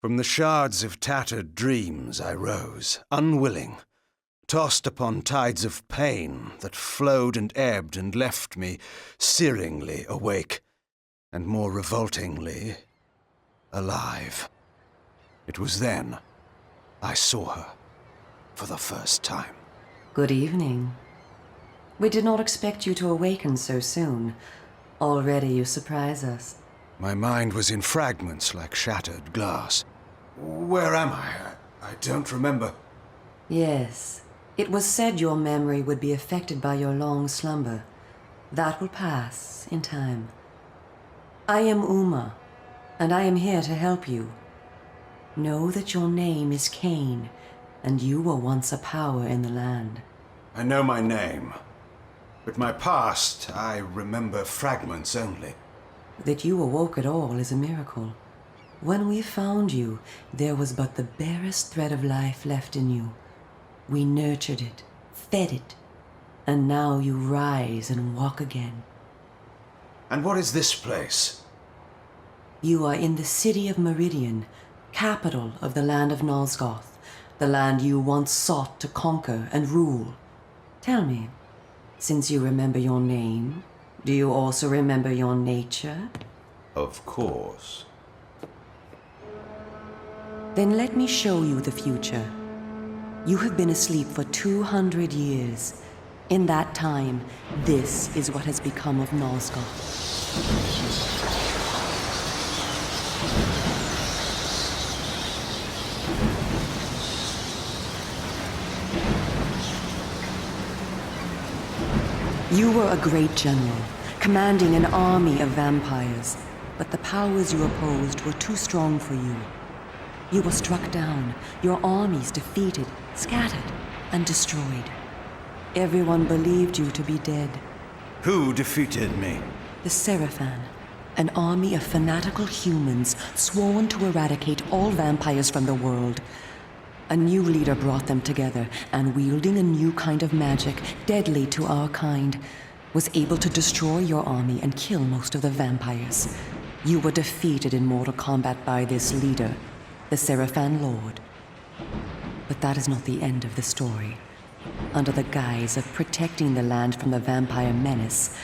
From the shards of tattered dreams I rose, unwilling, tossed upon tides of pain that flowed and ebbed and left me searingly awake, and more revoltingly, alive. It was then I saw her for the first time. Good evening. We did not expect you to awaken so soon. Already you surprise us. My mind was in fragments like shattered glass. Where am I? I don't remember. Yes. It was said your memory would be affected by your long slumber. That will pass in time. I am Uma, and I am here to help you. Know that your name is Kain, and you were once a power in the land. I know my name, but my past, I remember fragments only. That you awoke at all is a miracle. When we found you, there was but the barest thread of life left in you. We nurtured it, fed it, and now you rise and walk again. And what is this place? You are in the city of Meridian, capital of the land of Nosgoth, the land you once sought to conquer and rule. Tell me, since you remember your name, do you also remember your nature? Of course. Then let me show you the future. You have been asleep for 200 years. In that time, this is what has become of Nosgoth. You were a great general, commanding an army of vampires, but the powers you opposed were too strong for you. You were struck down, your armies defeated, scattered, and destroyed. Everyone believed you to be dead. Who defeated me? The Seraphan, an army of fanatical humans sworn to eradicate all vampires from the world. A new leader brought them together, and wielding a new kind of magic, deadly to our kind, was able to destroy your army and kill most of the vampires. You were defeated in mortal combat by this leader, the Seraphan Lord. But that is not the end of the story. Under the guise of protecting the land from the vampire menace,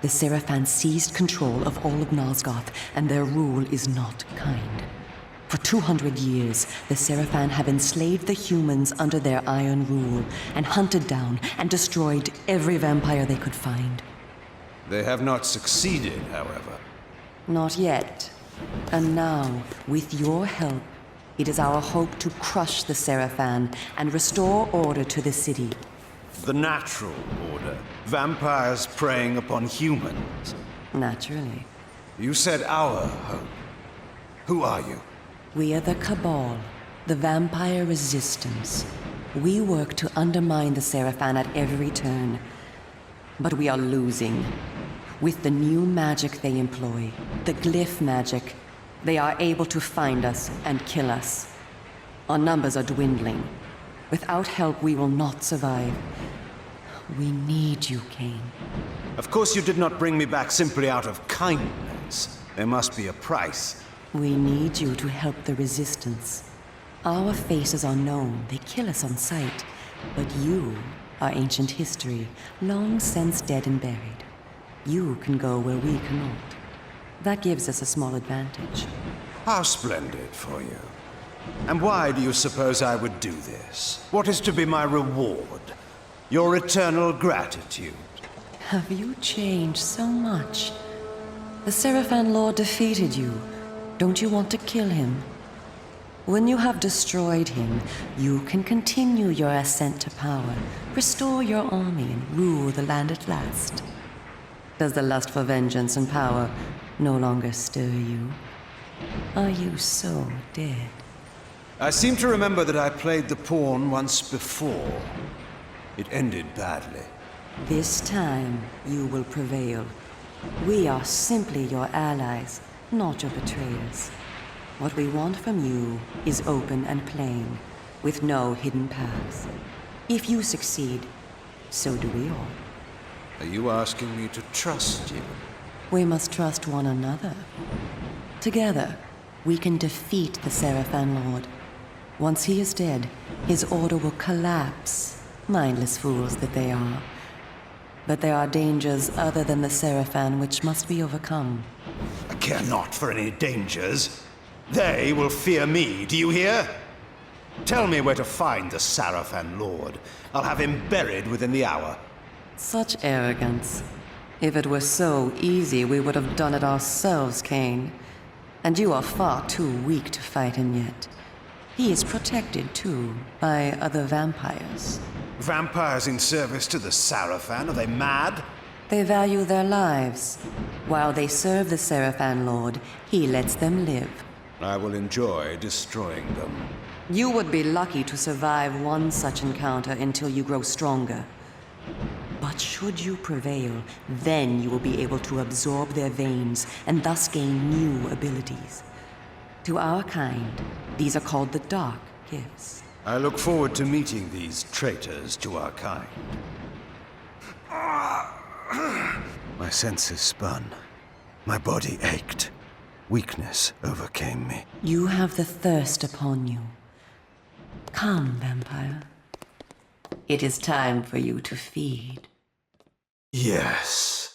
the Seraphan seized control of all of Nosgoth, and their rule is not kind. For 200 years, the Seraphan have enslaved the humans under their iron rule, and hunted down and destroyed every vampire they could find. They have not succeeded, however. Not yet. And now, with your help, it is our hope to crush the Seraphan and restore order to the city. The natural order. Vampires preying upon humans. Naturally. You said our hope. Who are you? We are the Cabal, the vampire resistance. We work to undermine the Seraphan at every turn. But we are losing. With the new magic they employ, the Glyph magic, they are able to find us and kill us. Our numbers are dwindling. Without help, we will not survive. We need you, Kain. Of course you did not bring me back simply out of kindness. There must be a price. We need you to help the Resistance. Our faces are known, they kill us on sight. But you are ancient history, long since dead and buried. You can go where we cannot. That gives us a small advantage. How splendid for you. And why do you suppose I would do this? What is to be my reward? Your eternal gratitude? Have you changed so much? The Seraphan Lord defeated you. Don't you want to kill him? When you have destroyed him, you can continue your ascent to power, restore your army, and rule the land at last. Does the lust for vengeance and power no longer stir you? Are you so dead? I seem to remember that I played the pawn once before. It ended badly. This time, you will prevail. We are simply your allies, not your betrayers. What we want from you is open and plain, with no hidden paths. If you succeed, so do we all. Are you asking me to trust you? We must trust one another. Together, we can defeat the Seraphan Lord. Once he is dead, his order will collapse, mindless fools that they are. But there are dangers other than the Seraphan which must be overcome. I care not for any dangers. They will fear me, do you hear? Tell me where to find the Seraphan Lord. I'll have him buried within the hour. Such arrogance. If it were so easy, we would have done it ourselves, Kain. And you are far too weak to fight him yet. He is protected, too, by other vampires. Vampires in service to the Seraphan? Are they mad? They value their lives. While they serve the Seraphan Lord, he lets them live. I will enjoy destroying them. You would be lucky to survive one such encounter until you grow stronger. But should you prevail, then you will be able to absorb their veins and thus gain new abilities. To our kind, these are called the Dark Gifts. I look forward to meeting these traitors to our kind. My senses spun. My body ached. Weakness overcame me. You have the thirst upon you. Come, vampire. It is time for you to feed. Yes.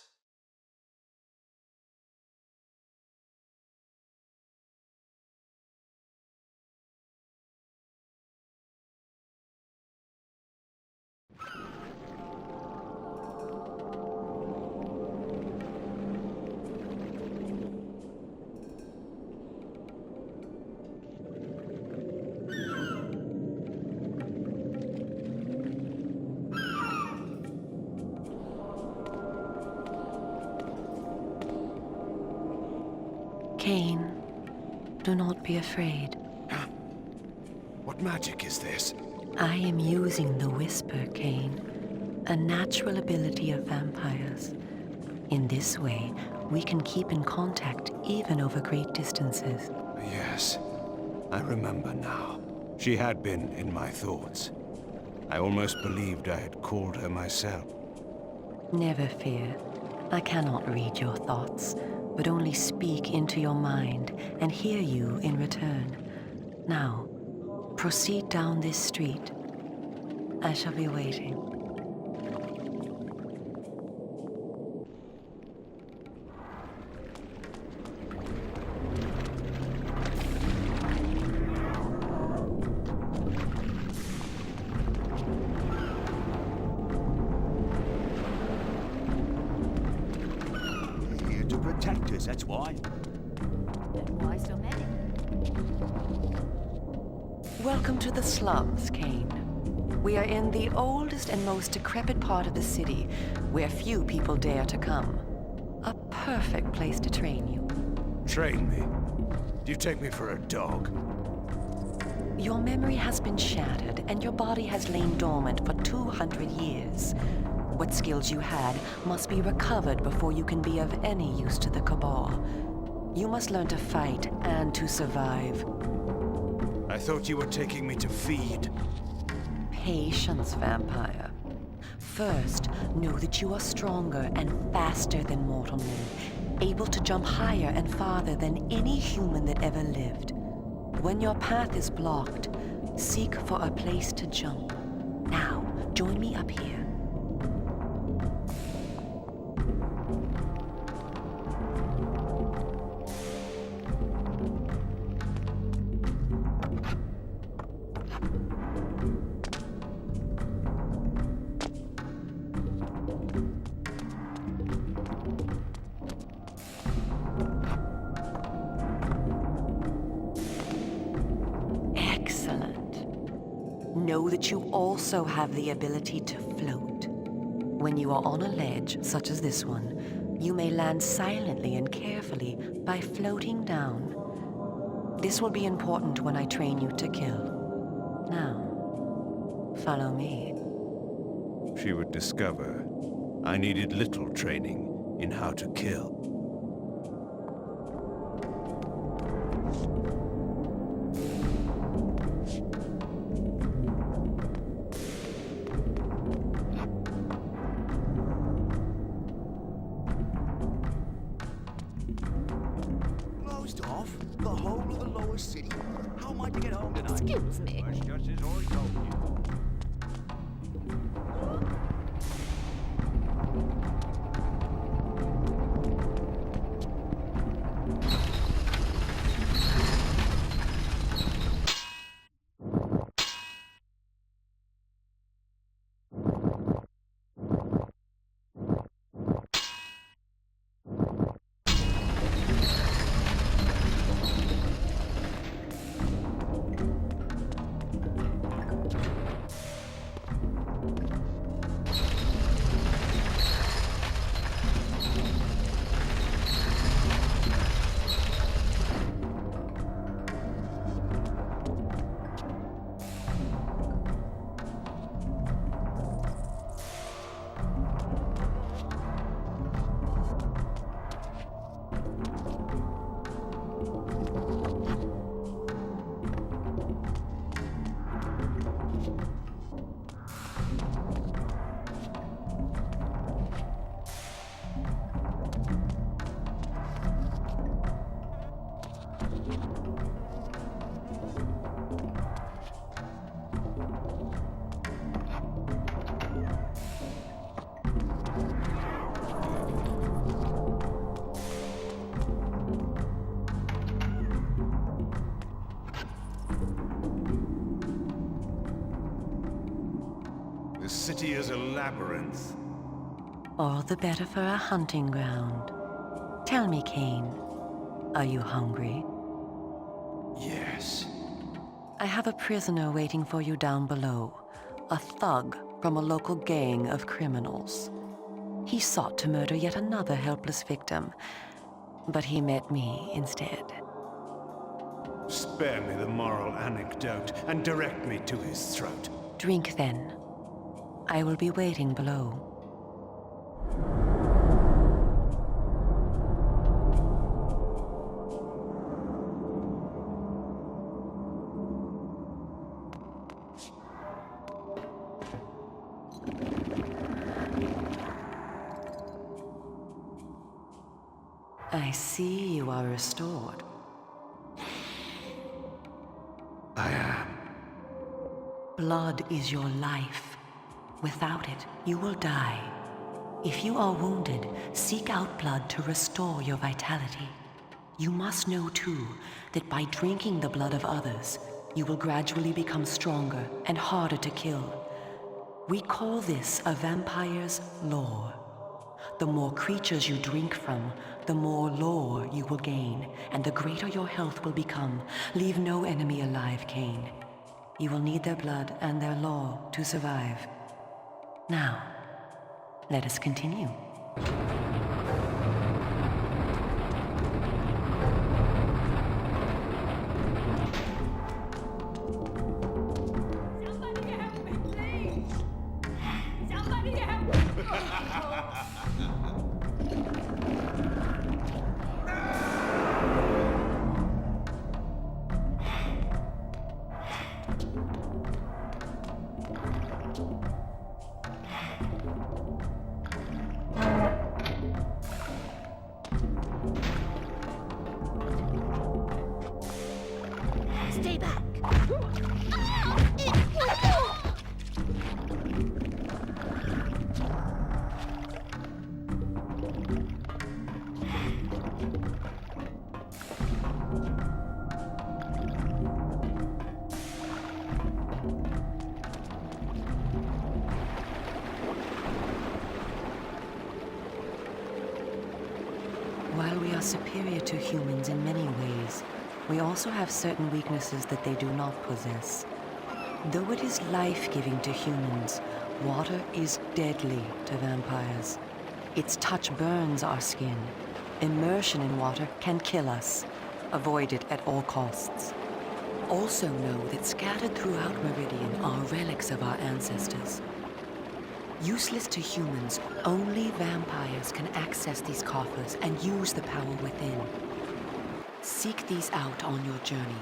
Kain, do not be afraid. What magic is this? I am using the Whisper, Kain, a natural ability of vampires. In this way, we can keep in contact even over great distances. Yes, I remember now. She had been in my thoughts. I almost believed I had called her myself. Never fear. I cannot read your thoughts, but only speak into your mind and hear you in return. Now, proceed down this street. I shall be waiting. Here to protect us, that's why. Why so many? Welcome to the slums, Kain. We are in the oldest and most decrepit part of the city, where few people dare to come. A perfect place to train you. Train me? Do you take me for a dog? Your memory has been shattered, and your body has lain dormant for 200 years. What skills you had must be recovered before you can be of any use to the Cabal. You must learn to fight and to survive. I thought you were taking me to feed. Patience, vampire. First, know that you are stronger and faster than mortal men, able to jump higher and farther than any human that ever lived. When your path is blocked, seek for a place to jump. Now, join me up here. Know that you also have the ability to float. When you are on a ledge, such as this one, you may land silently and carefully by floating down. This will be important when I train you to kill. Now, follow me. She would discover I needed little training in how to kill. Closed off? off? The whole of the lower city? How am I to get home tonight? Excuse me. That's just as I told you. The city is a labyrinth. All the better for a hunting ground. Tell me, Kain, are you hungry? Yes. I have a prisoner waiting for you down below. A thug from a local gang of criminals. He sought to murder yet another helpless victim, but he met me instead. Spare me the moral anecdote and direct me to his throat. Drink then. I will be waiting below. I see you are restored. I am. Blood is your life. Without it, you will die. If you are wounded, seek out blood to restore your vitality. You must know, too, that by drinking the blood of others, you will gradually become stronger and harder to kill. We call this a vampire's lore. The more creatures you drink from, the more lore you will gain, and the greater your health will become. Leave no enemy alive, Kain. You will need their blood and their lore to survive. Now, let us continue. Somebody help me, please! Somebody help me! Stay back! While we are superior to humans in many ways, we also have certain weaknesses that they do not possess. Though it is life-giving to humans, water is deadly to vampires. Its touch burns our skin. Immersion in water can kill us. Avoid it at all costs. Also know that scattered throughout Meridian are relics of our ancestors. Useless to humans, only vampires can access these coffers and use the power within. Seek these out on your journey.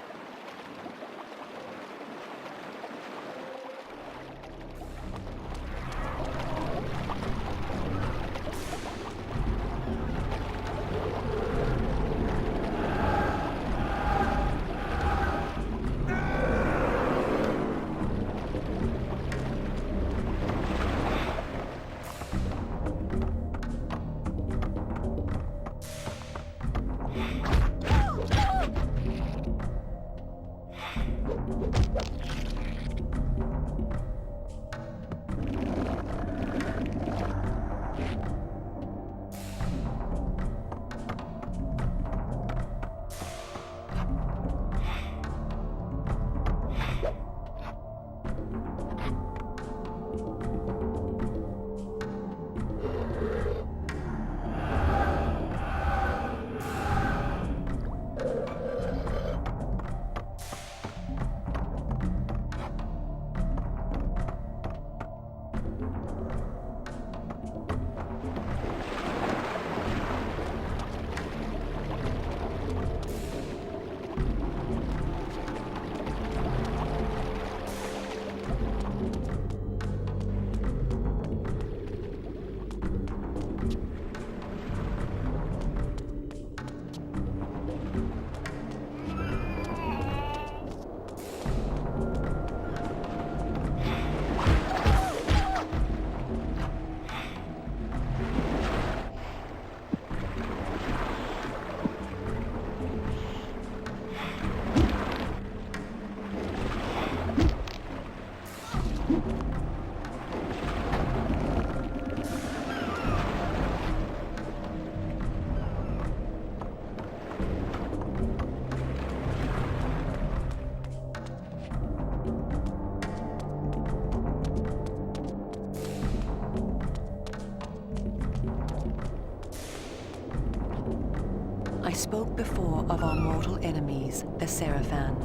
spoke before of our mortal enemies, the Seraphan.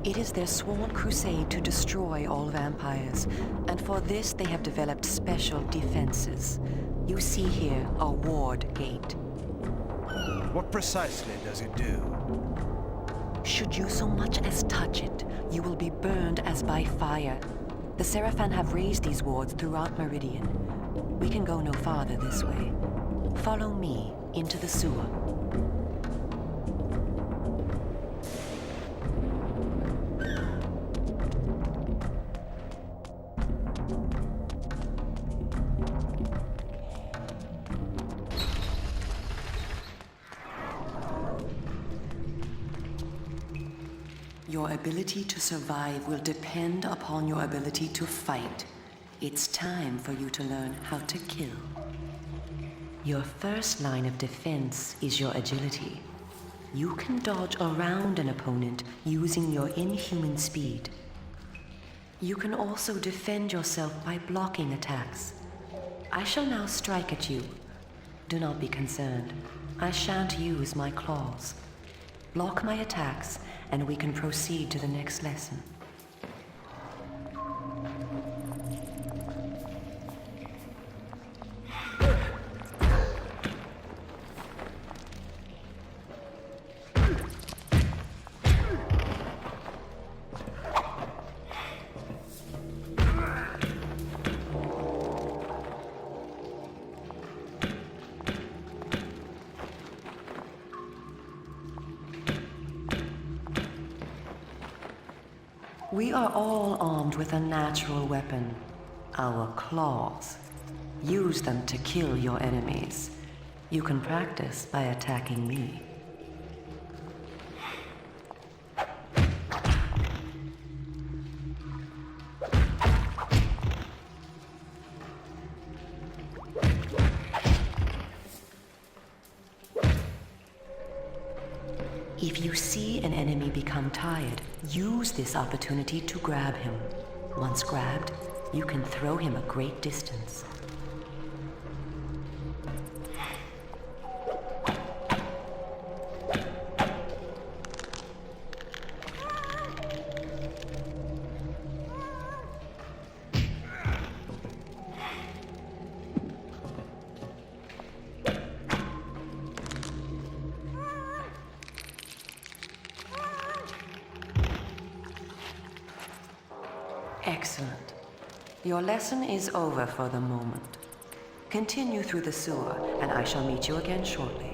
It is their sworn crusade to destroy all vampires, and for this they have developed special defenses. You see here a ward gate. What precisely does it do? Should you so much as touch it, you will be burned as by fire. The Seraphan have raised these wards throughout Meridian. We can go no farther this way. Follow me into the sewer. Your ability to survive will depend upon your ability to fight. It's time for you to learn how to kill. Your first line of defense is your agility. You can dodge around an opponent using your inhuman speed. You can also defend yourself by blocking attacks. I shall now strike at you. Do not be concerned. I shan't use my claws. Block my attacks, and we can proceed to the next lesson. We are all armed with a natural weapon, our claws. Use them to kill your enemies. You can practice by attacking me. If you see an enemy become tired, use this opportunity to grab him. Once grabbed, you can throw him a great distance. Excellent. Your lesson is over for the moment. Continue through the sewer, and I shall meet you again shortly.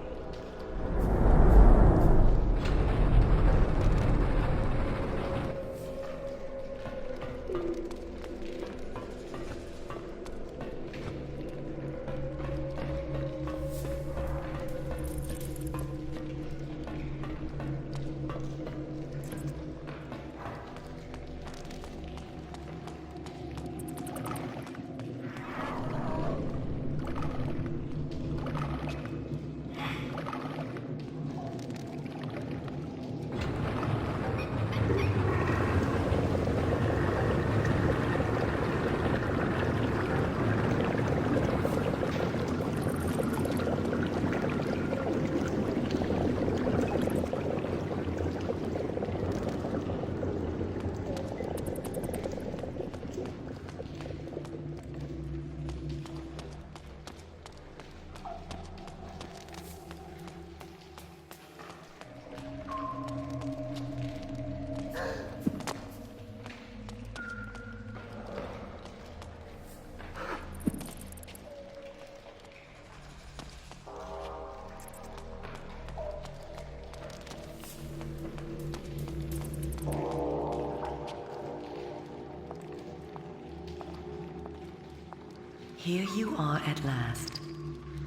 Here you are at last.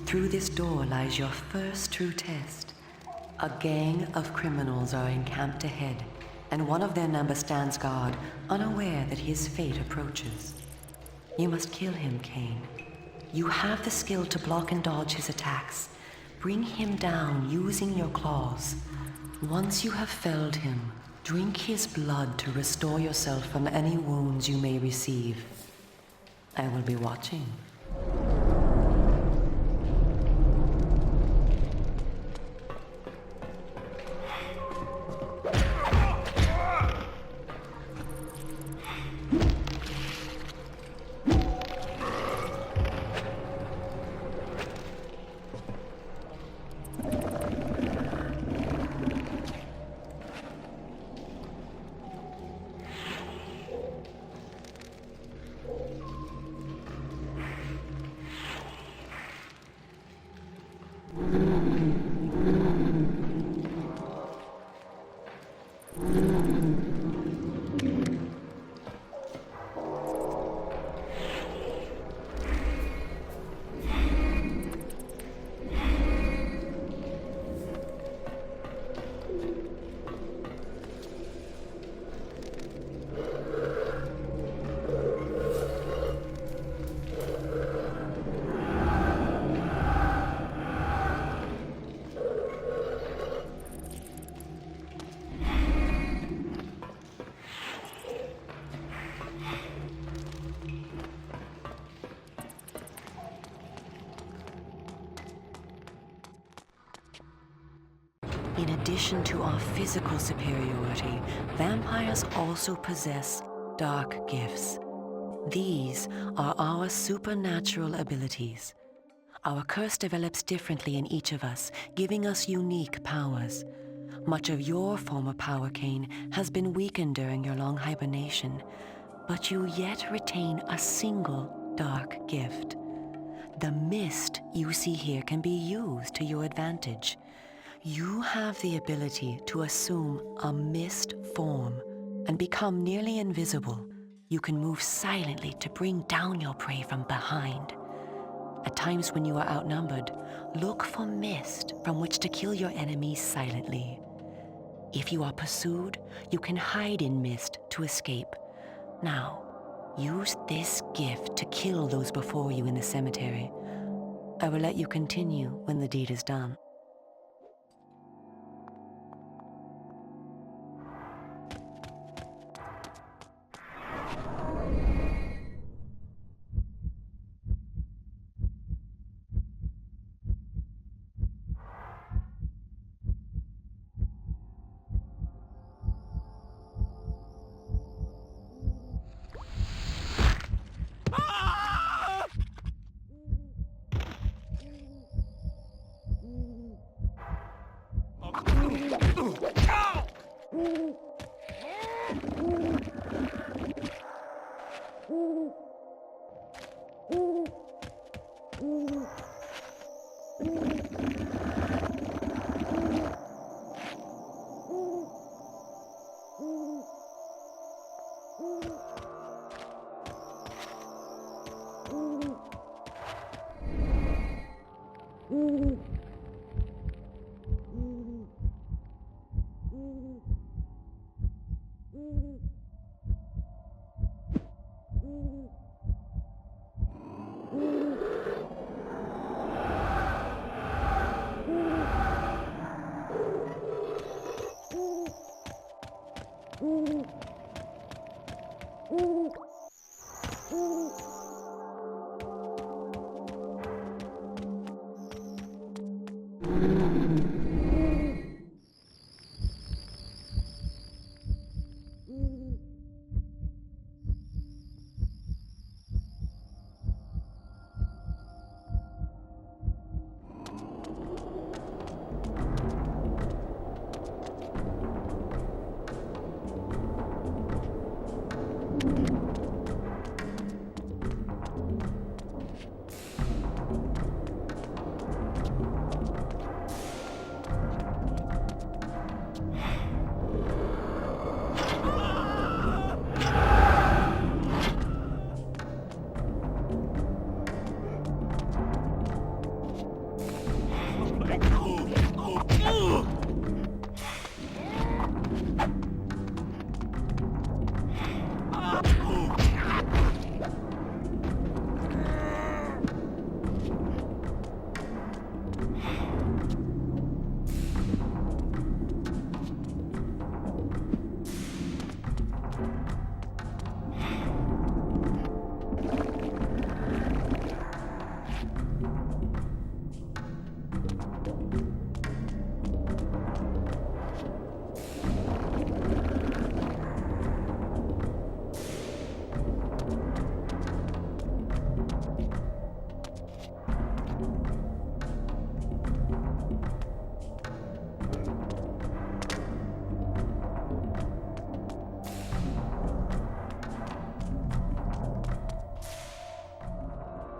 Through this door lies your first true test. A gang of criminals are encamped ahead, and one of their number stands guard, unaware that his fate approaches. You must kill him, Kain. You have the skill to block and dodge his attacks. Bring him down using your claws. Once you have felled him, drink his blood to restore yourself from any wounds you may receive. I will be watching. In addition to our physical superiority, vampires also possess dark gifts. These are our supernatural abilities. Our curse develops differently in each of us, giving us unique powers. Much of your former power, Kain, has been weakened during your long hibernation, but you yet retain a single dark gift. The mist you see here can be used to your advantage. You have the ability to assume a mist form and become nearly invisible. You can move silently to bring down your prey from behind. At times when you are outnumbered, look for mist from which to kill your enemies silently. If you are pursued, you can hide in mist to escape. Now, use this gift to kill those before you in the cemetery. I will let you continue when the deed is done.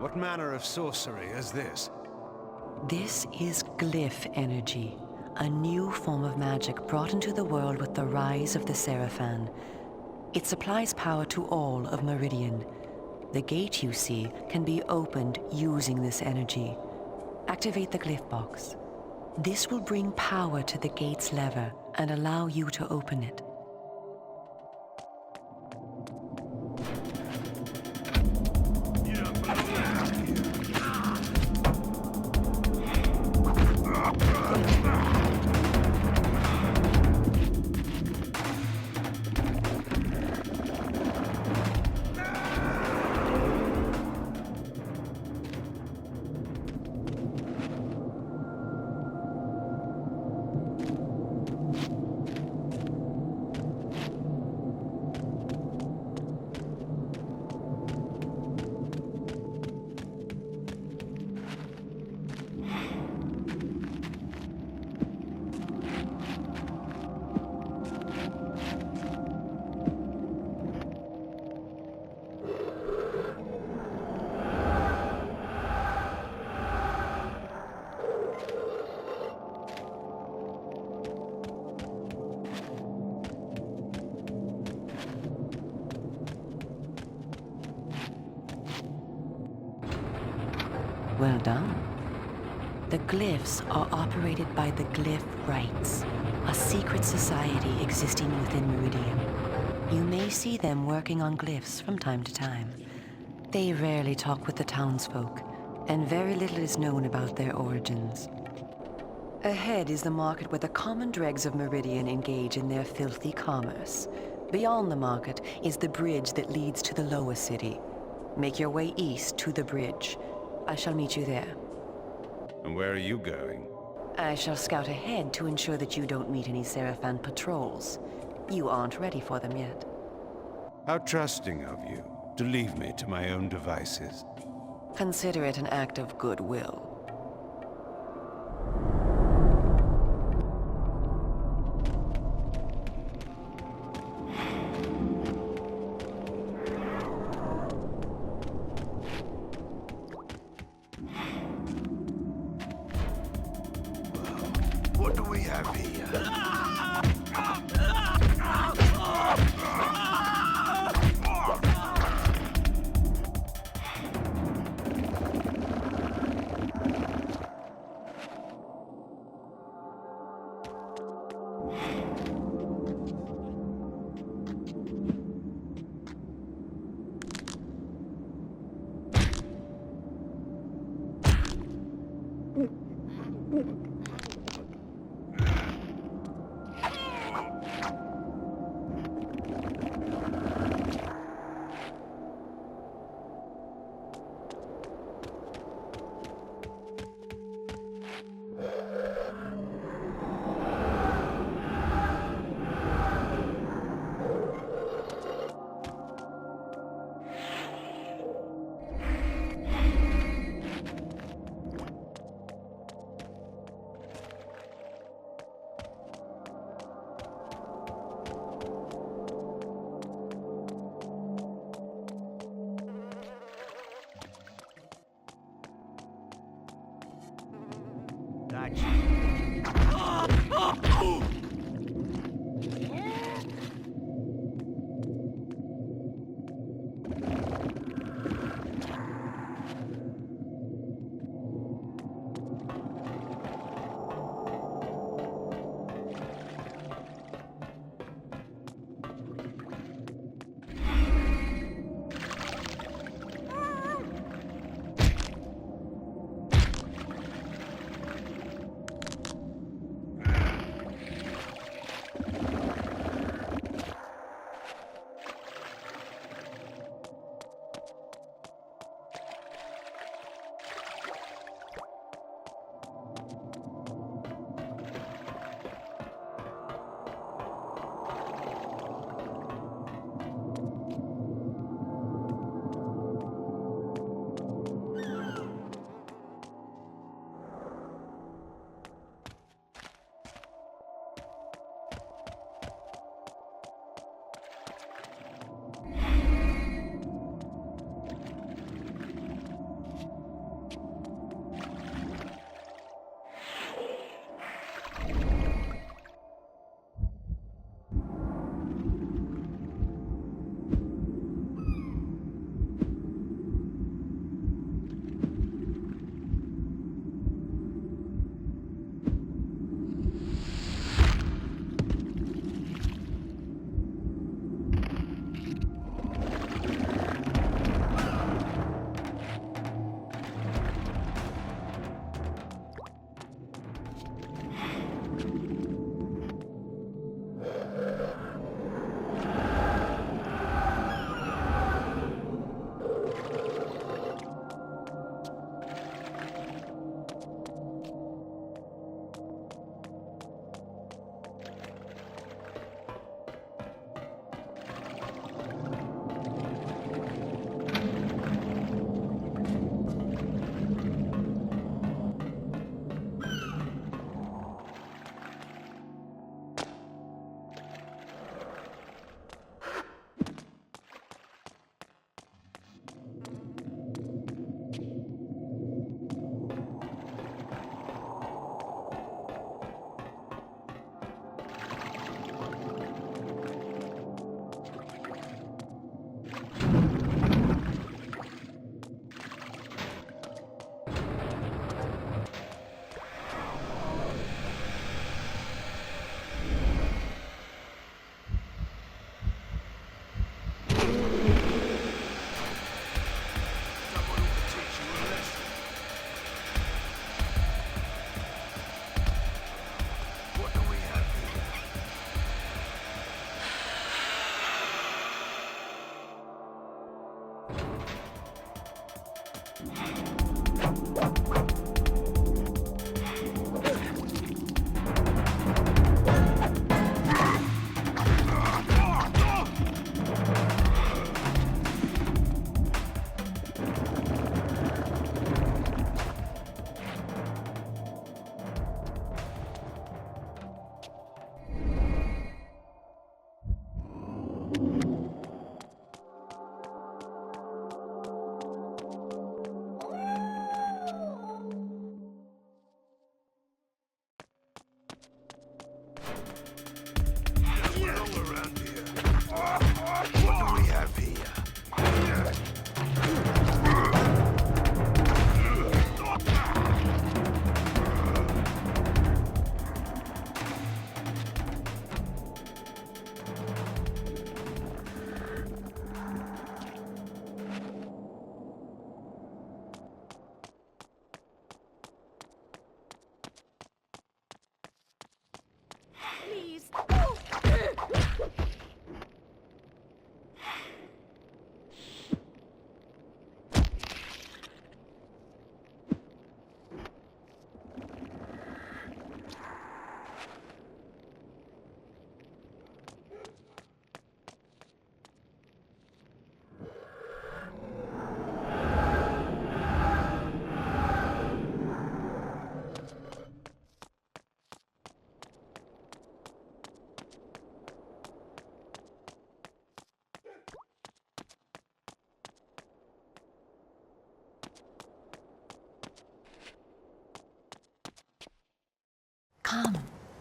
What manner of sorcery is this? This is Glyph energy, a new form of magic brought into the world with the rise of the Seraphan. It supplies power to all of Meridian. The gate you see can be opened using this energy. Activate the Glyph box. This will bring power to the gate's lever and allow you to open it. well done. The Glyphs are operated by the Glyph Rites, a secret society existing within Meridian. You may see them working on glyphs from time to time. They rarely talk with the townsfolk, and very little is known about their origins. Ahead is the market where the common dregs of Meridian engage in their filthy commerce. Beyond the market is the bridge that leads to the lower city. Make your way east to the bridge. I shall meet you there. And where are you going? I shall scout ahead to ensure that you don't meet any Seraphan patrols. You aren't ready for them yet. How trusting of you to leave me to my own devices. Consider it an act of goodwill. What do we have here?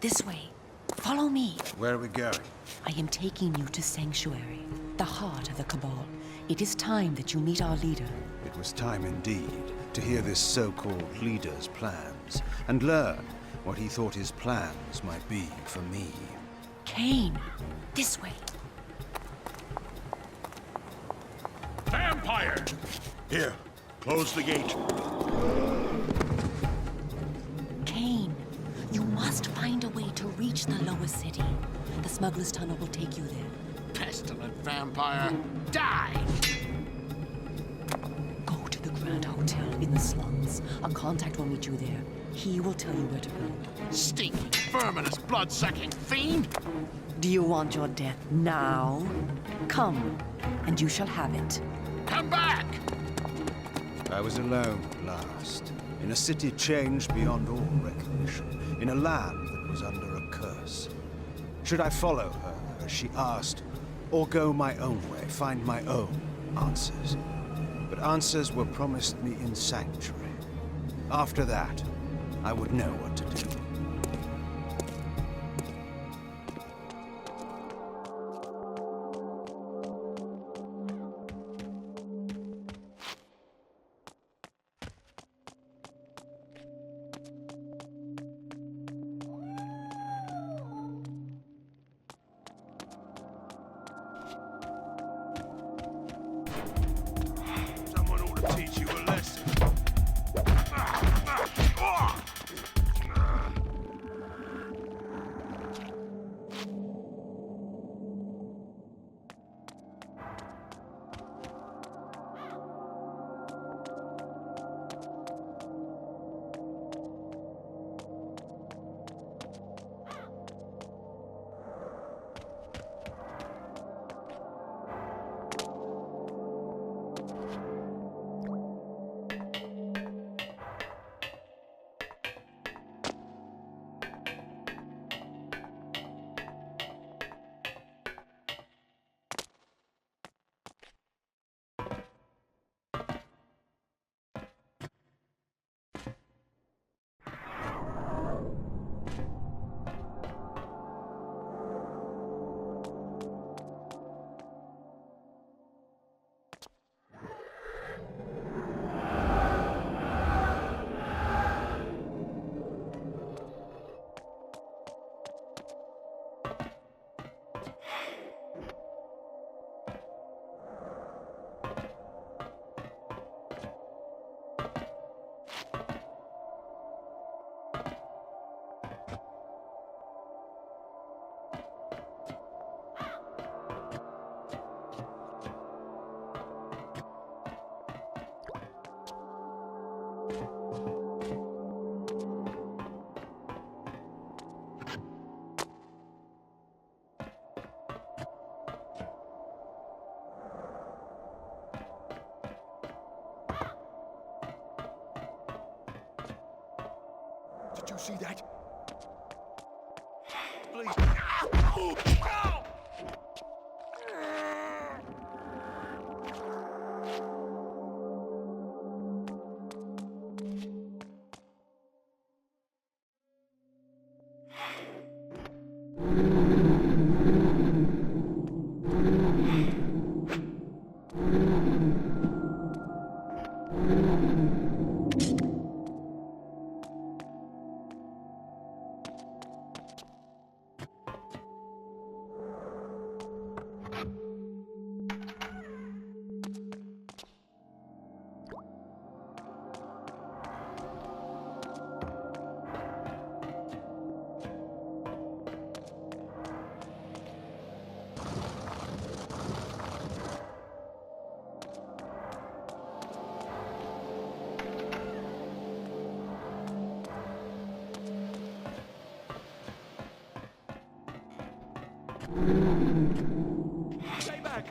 This way. Follow me. Where are we going? I am taking you to Sanctuary, the heart of the Cabal. It is time that you meet our leader. It was time indeed to hear this so-called leader's plans and learn what he thought his plans might be for me. Kain, this way. Vampire! Here, close the gate. Kain, you must find a way to reach the lower city. The smuggler's tunnel will take you there. Pestilent vampire, die! Go to the Grand Hotel in the slums. A contact will meet you there. He will tell you where to go. Stinking, verminous, blood-sucking fiend! Do you want your death now? Come, and you shall have it. Come back! I was alone at last, in a city changed beyond all recognition, in a land that was under a curse. Should I follow her, as she asked, or go my own way, find my own answers? But answers were promised me in Sanctuary. After that, I would know what to do. Someone ought to teach you a lesson. Did you see that? Please. Stay back!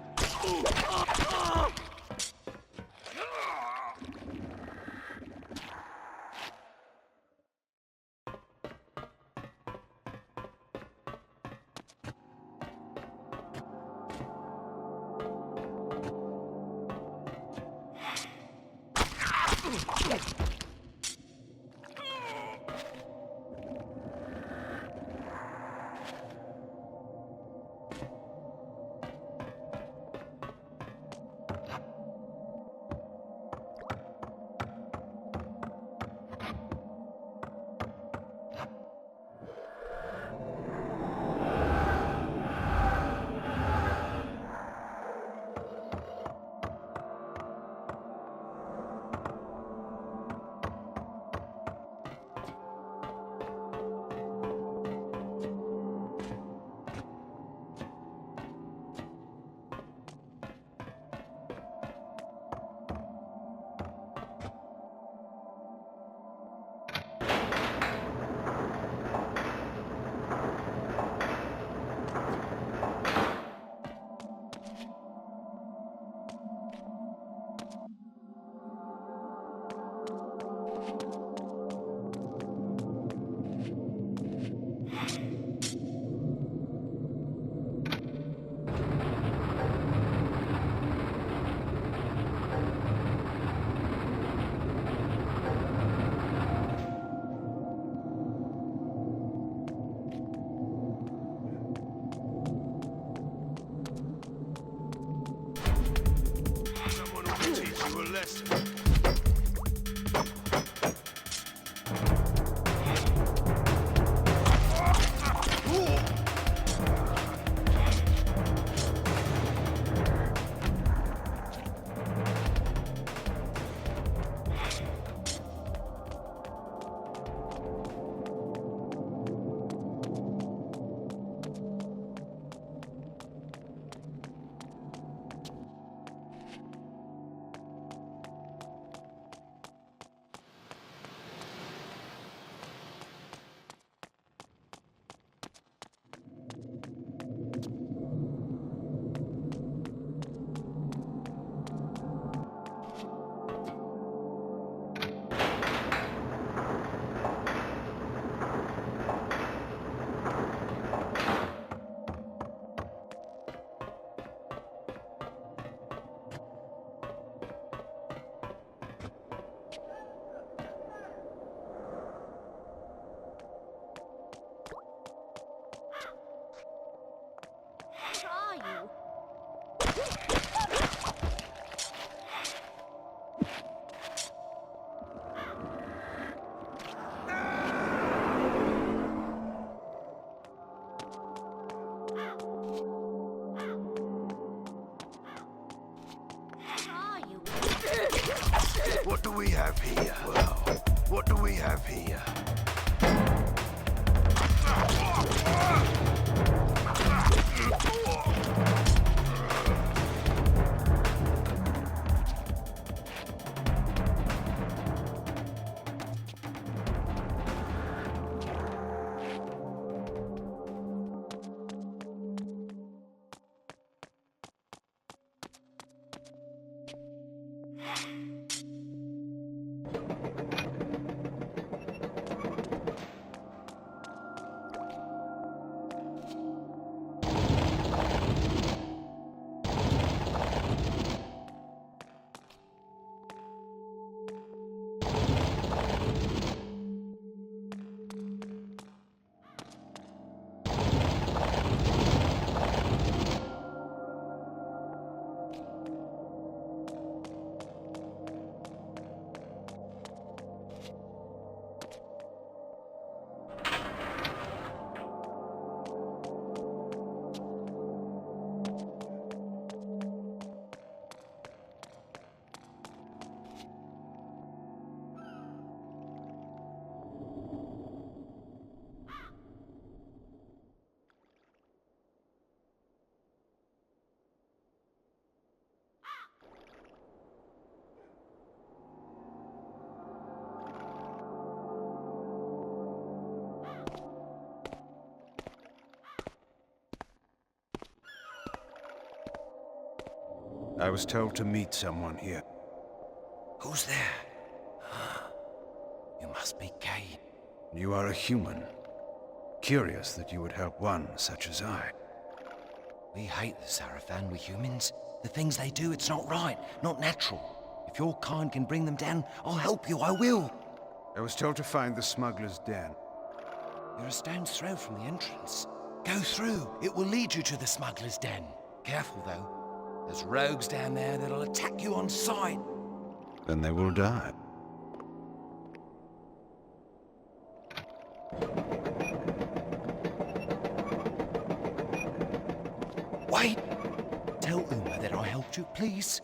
lesson. What are you? What are you? What do we have here? Well, what do we have here? I was told to meet someone here. Who's there? You must be Kain. You are a human. Curious that you would help one such as I. We hate the Sarafan, we humans. The things they do, it's not right, not natural. If your kind can bring them down, I'll help you, I will. I was told to find the smuggler's den. You're a stone's throw from the entrance. Go through, it will lead you to the smuggler's den. Careful though. There's rogues down there that'll attack you on sight. Then they will die. Wait! Tell Uma that I helped you, please.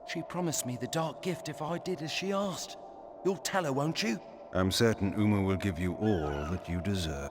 She promised me the dark gift if I did as she asked. You'll tell her, won't you? I'm certain Uma will give you all that you deserve.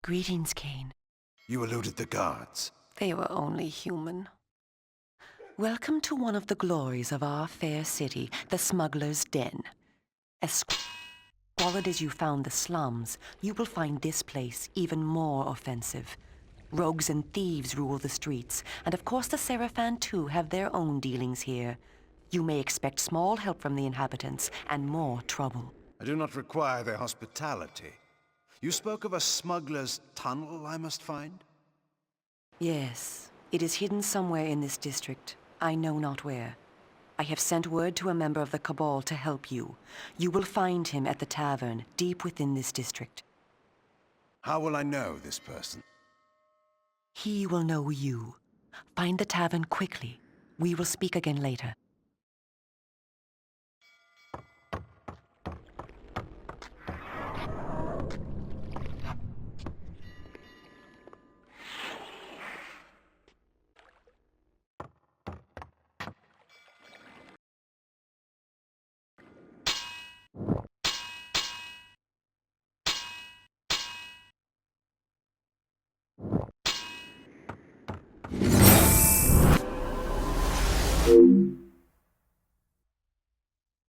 Greetings, Kain. You eluded the guards. They were only human. Welcome to one of the glories of our fair city, the Smuggler's Den. As squalid as you found the slums, you will find this place even more offensive. Rogues and thieves rule the streets, and of course the Seraphan too have their own dealings here. You may expect small help from the inhabitants, and more trouble. I do not require their hospitality. You spoke of a smuggler's tunnel I must find? Yes, it is hidden somewhere in this district. I know not where. I have sent word to a member of the Cabal to help you. You will find him at the tavern, deep within this district. How will I know this person? He will know you. Find the tavern quickly. We will speak again later.